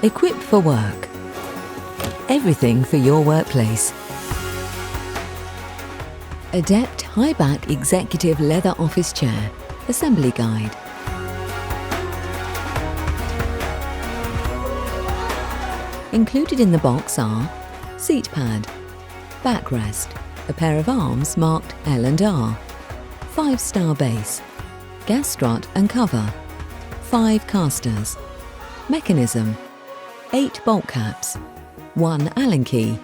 Equipped for work. Everything for your workplace. Adept high-back executive leather office chair. Assembly guide. Included in the box are seat pad, backrest, a pair of arms marked L and R, 5-star base, gas strut and cover, 5 casters, mechanism, 8 bolt caps, 1 Allen key,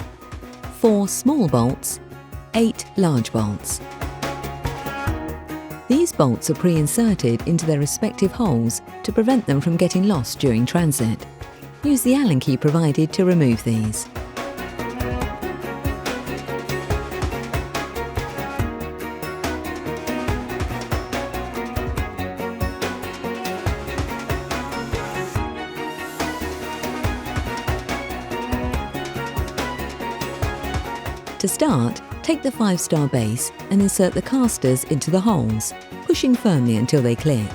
4 small bolts, 8 large bolts. These bolts are pre-inserted into their respective holes to prevent them from getting lost during transit. Use the Allen key provided to remove these. To start, take the 5-star base and insert the casters into the holes, pushing firmly until they click.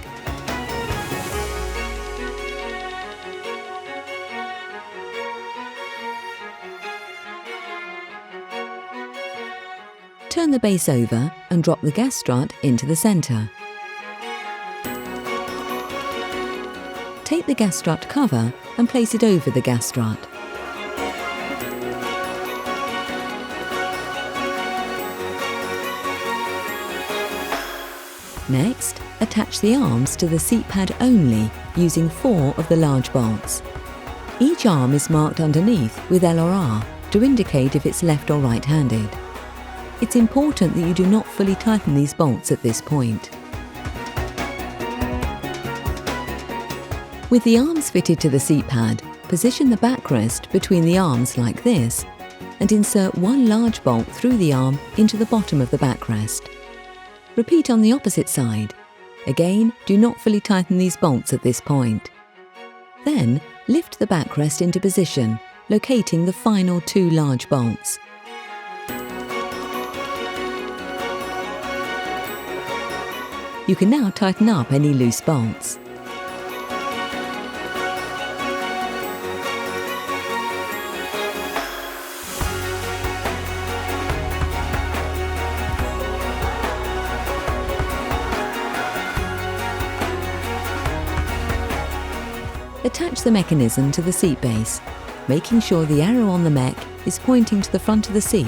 Turn the base over and drop the gas strut into the centre. Take the gas strut cover and place it over the gas strut. Next, attach the arms to the seat pad only using 4 of the large bolts. Each arm is marked underneath with L or R to indicate if it's left or right-handed. It's important that you do not fully tighten these bolts at this point. With the arms fitted to the seat pad, position the backrest between the arms like this and insert 1 large bolt through the arm into the bottom of the backrest. Repeat on the opposite side. Again, do not fully tighten these bolts at this point. Then, lift the backrest into position, locating the final 2 large bolts. You can now tighten up any loose bolts. Attach the mechanism to the seat base, making sure the arrow on the mech is pointing to the front of the seat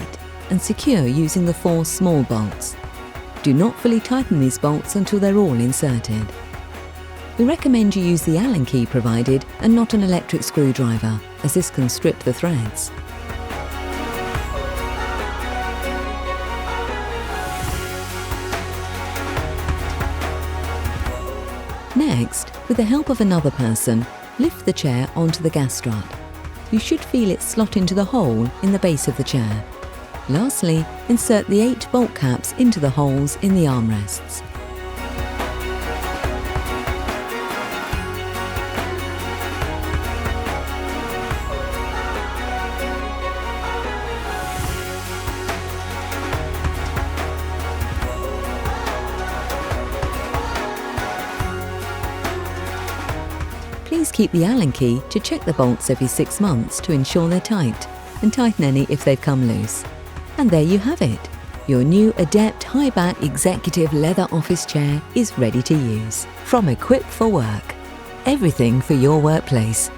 and secure using the 4 small bolts. Do not fully tighten these bolts until they're all inserted. We recommend you use the Allen key provided and not an electric screwdriver, as this can strip the threads. Next, with the help of another person, lift the chair onto the gas strut. You should feel it slot into the hole in the base of the chair. Lastly, insert the 8 bolt caps into the holes in the armrests. Please keep the Allen key to check the bolts every 6 months to ensure they're tight, and tighten any if they've come loose. And there you have it. Your new Adept high-back executive leather office chair is ready to use. From Equipped for Work. Everything for your workplace.